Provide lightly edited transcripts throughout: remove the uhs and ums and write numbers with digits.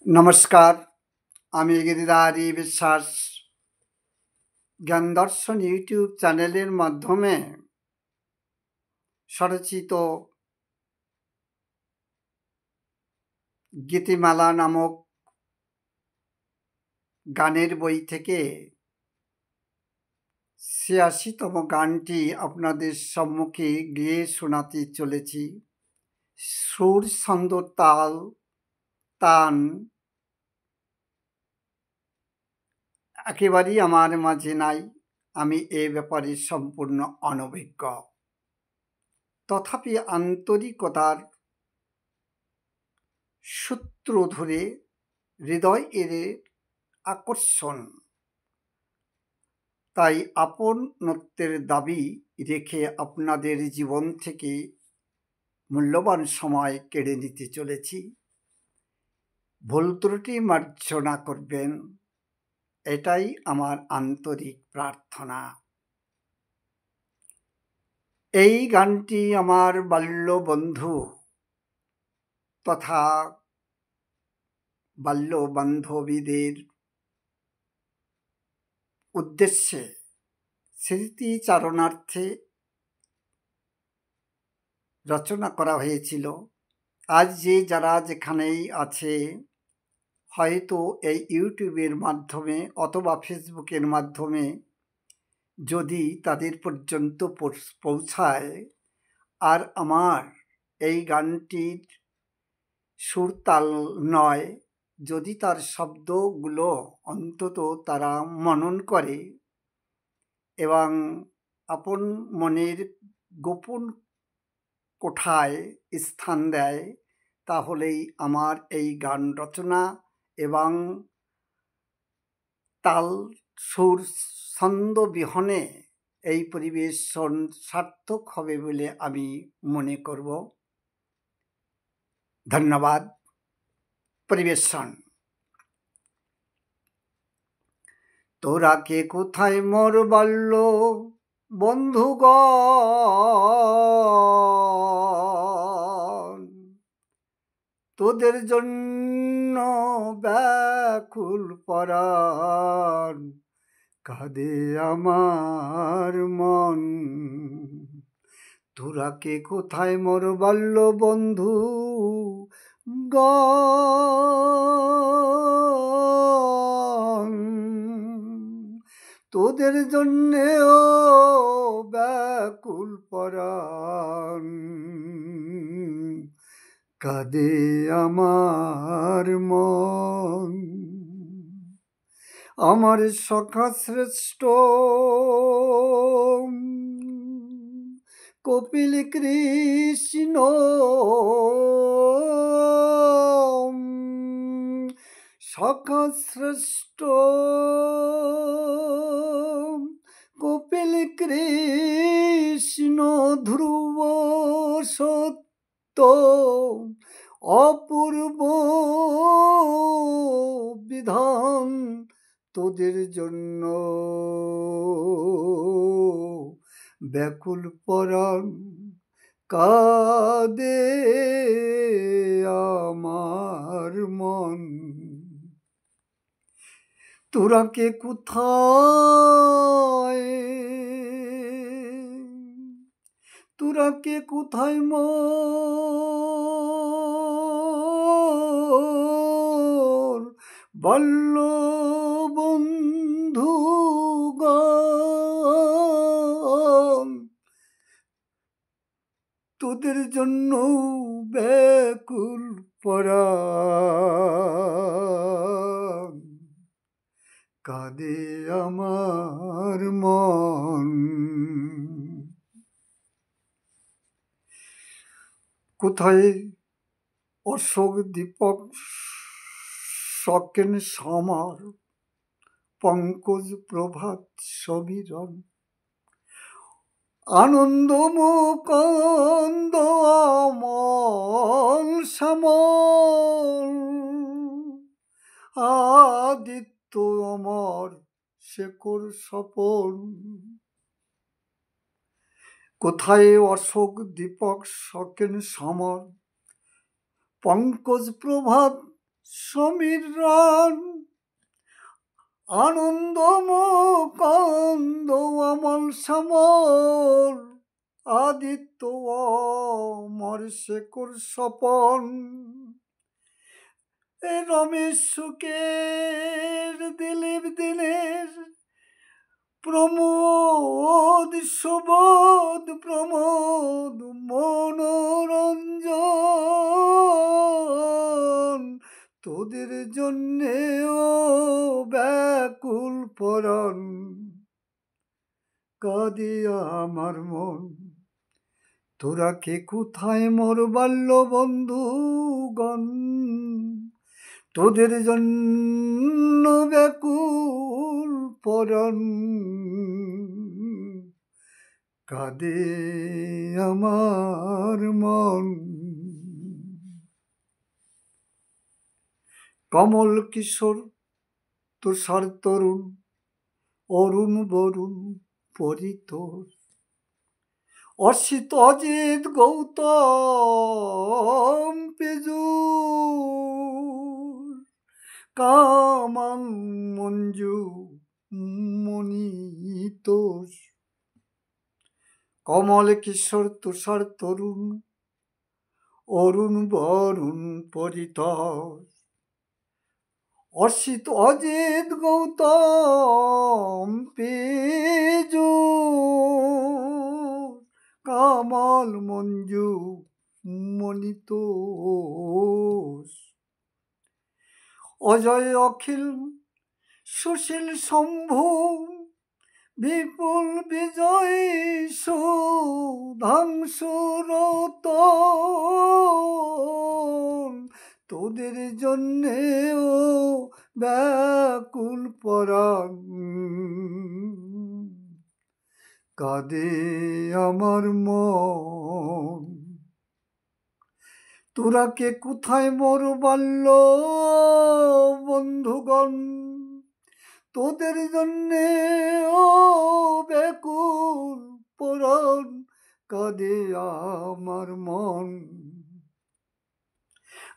নমস্কার, আমি গিরিধারী বিশ্বাস জ্ঞান দর্শন ইউটিউব চ্যানেলের মাধ্যমে স্বরচিত গীতিমালা নামক গানের বই থেকে ৮৬তম গানটি আপনাদের সম্মুখে গেয়ে শোনাতে চলেছি। সুর, ছন্দ, তাল, তান একেবারেই আমার মাঝে নাই। আমি এ ব্যাপারে সম্পূর্ণ অনভিজ্ঞ। তথাপি আন্তরিকতার সূত্র ধরে হৃদয় এর আকর্ষণ, তাই আপনত্বের দাবি রেখে আপনাদের জীবন থেকে মূল্যবান সময় কেড়ে নিতে চলেছি। ভুল ত্রুটি মার্জনা করবেন, এটাই আমার আন্তরিক প্রার্থনা। এই গানটি আমার বাল্য বন্ধু তথা বাল্য বান্ধবীদের উদ্দেশ্যে স্মৃতিচারণার্থে রচনা করা হয়েছিল। আজ যে যারা যেখানেই আছে, হয়তো এই ইউটিউবের মাধ্যমে অথবা ফেসবুকের মাধ্যমে যদি তাদের পর্যন্ত পৌঁছায় আর আমার এই গানটির সুরতাল নয়, যদি তার শব্দগুলো অন্তত তারা মনন করে এবং আপন মনের গোপন কোঠায় স্থান দেয়, তাহলেই আমার এই গান রচনা এবং তাল, সুর, ছন্দ বিহনে এই পরিবেশন সার্থক হবে বলে আমি মনে করব। ধন্যবাদ। পরিবেশন। তোরা কে কোথায় মোর বাল্য বন্ধুগণ, তোদের জন্য ব্যাকুল পরাণ, কাঁদে আমার মন। তোরা কে কোথায় মোর বাল্য বন্ধু গণ, তোদের জন্যেও ব্যাকুল পরাণ, কাঁদে আমার মন। আমার সখা শ্রেষ্ঠ কপিল কৃষ্ণ, সখা শ্রেষ্ঠ কপিল কৃষ্ণ, ধ্রুব সত্য অপূর্ব বিধান, তোদের জন্য ব্যাকুল পরাণ, কাঁদে আমার মন। তোরা কে কোথায়, তোরা কে কোথায় মোর বাল্য বন্ধুগণ, তোদের জন্য ব্যাকুল পরাণ, কাঁদে আমার মন। কোথায় অশোক দীপক সকেন সমর, পঙ্কজ প্রভাত সমীরণ, আনন্দ মুকুন্দ অমল শ্যামল, আদিত্য অমর শেখর স্বপন। কোথায় অশোক দীপক সকেন সমর, পঙ্কজ প্রভাত সমীরণ আনন্দ মুকন্দ অমল সমর আদিত্য অমর শেখর স্বপন রমেশ সুখের দিলীপ দিনের প্রমোদ সুবোধ প্রমোদ মনোরঞ্জন তোদের জন্যে ও ব্যাকুল পরাণ কাঁদে আমার মন তোরা কে কোথায় মোর বাল্য বন্ধুগণ তোদের জন্য ব্যাকুল পরাণ কাঁদে আমার মন। কমল কিশোর তুষার তরুণ অরুণ বরুণ পরিতোষ অসিত অজিত গৌতম পেজুর কামান মঞ্জু মণিতোষ কমল কিশোর তুষার তরুণ অরুণ বরুণ পরিতোষ অসিত অজিত গৌতম পেজুর কামাল মঞ্জু মণিতোষ অজয় অখিল সুশীল শম্ভু বিপুল বিজয় সুধাংশুরত তোদের জন্যেও ব্যাকুল পরাণ কাঁদে আমার মন তোরা কে কোথায় মোর বাল্য বন্ধুগণ তোদের জন্যে ও ব্যাকুল পরাণ কাঁদে আমার মন।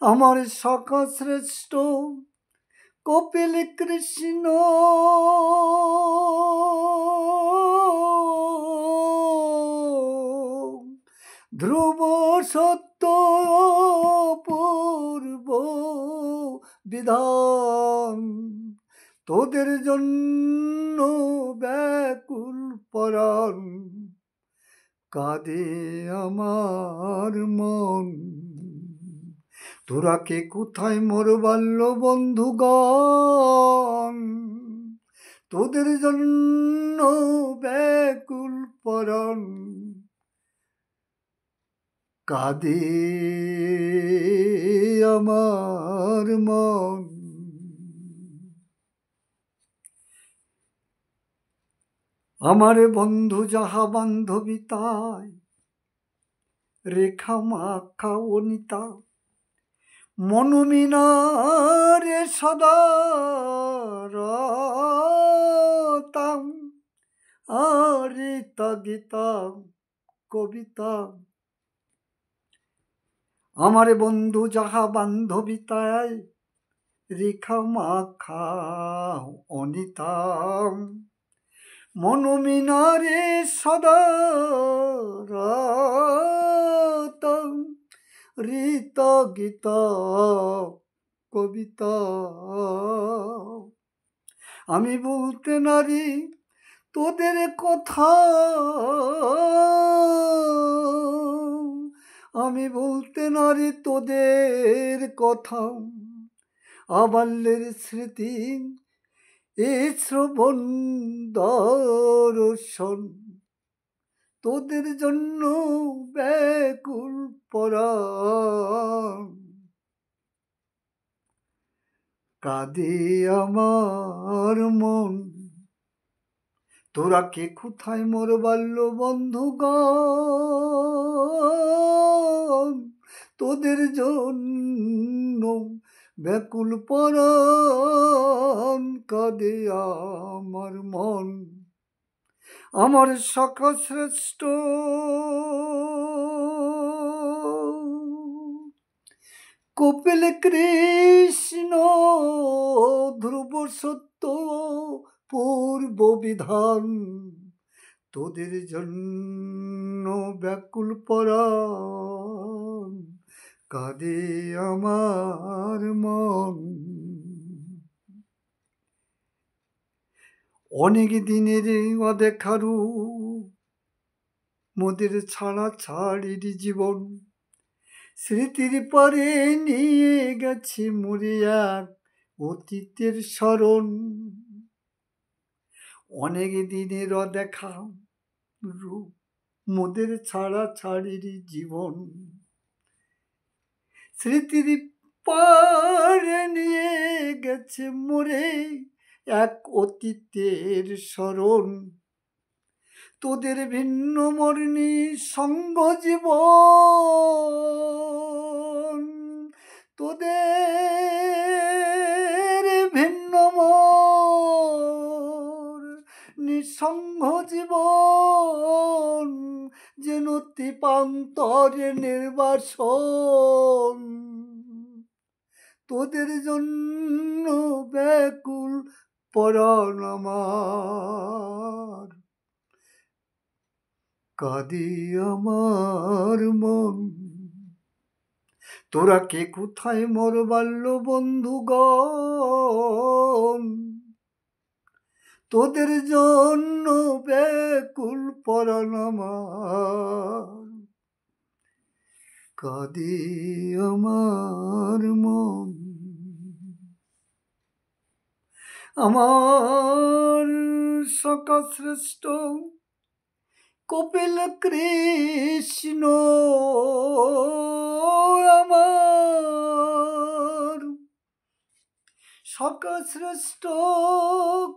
আমার সখা শ্রেষ্ঠ কপিল কৃষ্ণ ধ্রুব সত্য পূর্ব বিধান তোদের জন্য ব্যাকুল পরাণ কাঁদে আমার মন তোরা কে কোথায় মোর বাল্য বন্ধুগণ তোদের জন্য ব্যাকুল পরাণ কাঁদে আমার মন। আমার বন্ধু যাহা বান্ধবী তাই রেখা মাখা অনিতা মনোমিনারে সদা রতাম আরিতা গীতা কবিতা আমার বন্ধু যাহা বান্ধবী তাই রেখা মাখা অনিতা মনোমিনারে সদা রতাম রীতা গীতা কবিতা আমি বলতে নারী তোদের কথা আমি বলতে নারী তোদের কথা আবাল্যের স্মৃতি এ শ্রবণ দর্শন তোদের জন্য ব্যাকুল পরাণ কাঁদে আমার মন তোরা কে কোথায় মোর বাল্য বন্ধুগণ তোদের জন্য ব্যাকুল পরাণ কাঁদে আমার মন। আমার সখা শ্রেষ্ঠ কপিল কৃষ্ণ ধ্রুব সত্য পূর্ব বিধান, তোদের জন্য ব্যাকুল পরাণ, কাঁদে আমার মন। অনেক দিনের অদেখারু মোদের ছাড়া ছাড়ির জীবন, স্মৃতির পরে নিয়ে গেছে মরে এক অতীতের স্মরণ। অনেক দিনের অদেখা রূপ মোদের ছাড়া ছাড়ির জীবন, স্মৃতির পারে নিয়ে গেছে মরে এক অতীতের স্মরণ। তোদের ভিন্ন মরণী সঙ্গ জীবন, তোদের ভিন্ন নিঃসঙ্গ জীবন, যেন তিপান্তরে নির্বাসন। তোদের জন্য ব্যাকুল পরাণ আমার, কাঁদে আমার মন। তোরা কে কোথায় মোর বাল্য বন্ধুগণ, তোদের জন্য ব্যাকুল পরাণ আমার, কাঁদে আমার মন। আমার সখা শ্রেষ্ঠ কপিল কৃষ্ণ, আমার সখা শ্রেষ্ঠ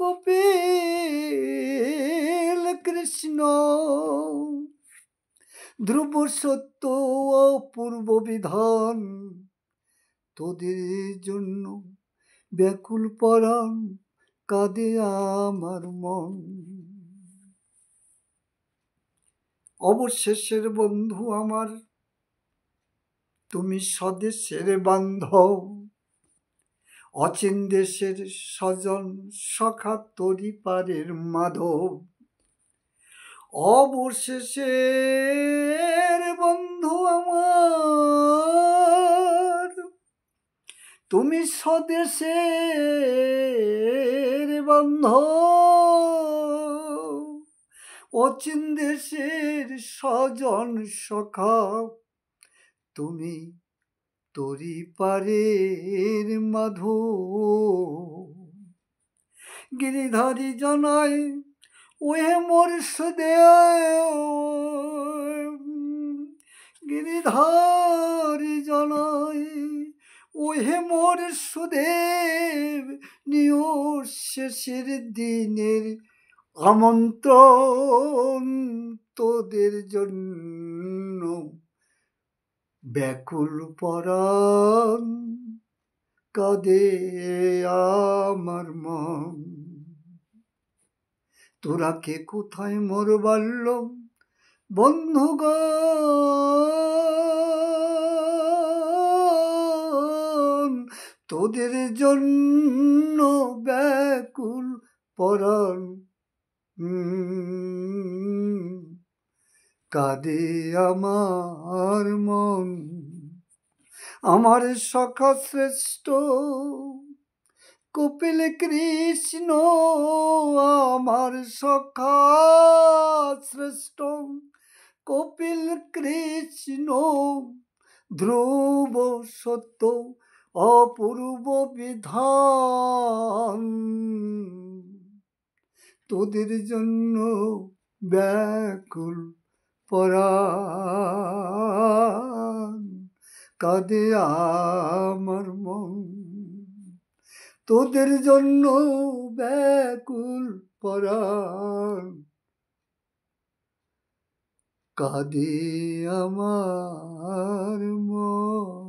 কপিল কৃষ্ণ, ধ্রুব সত্য অপূর্ব বিধান, তোদের জন্য ব্যাকুল পরাণ, কাঁদে আমার মন। অবশেষের বন্ধু আমার, তুমি স্বদেশের বান্ধব, অচিন দেশের স্বজন সখা তরি পারের মাধব। অবশেষের বন্ধু আমার, তুমি স্বদেশের বান্ধব, অচিন দেশের স্বজন সখা, তুমি তরি পারের মাধব। গিরিধারী জানাই ওহে মোর সুদেব, গিরিধারী জানাই ওহে মোর সুদেব, নিয় শেষের দিনের আমন্ত্রণ, তোদের জন্য ব্যাকুল পরাণ, কাঁদে আমার মন। তোরা কে কোথায় মোর বাল্য বন্ধুগণ, তোদের জন্য ব্যাকুল পরাণ, কাঁদে আমার মন। আমার সখা শ্রেষ্ঠ কপিল কৃষ্ণ, আমার সখা শ্রেষ্ঠ কপিল কৃষ্ণ, ধ্রুব সত্য অপূর্ব বিধান, তোদের জন্য ব্যাকুল পরাণ, কাঁদে আমার মন। তোদের জন্য ব্যাকুল পরাণ, কাঁদে আমার মন।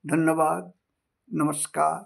ধন্যবাদ, নমস্কার।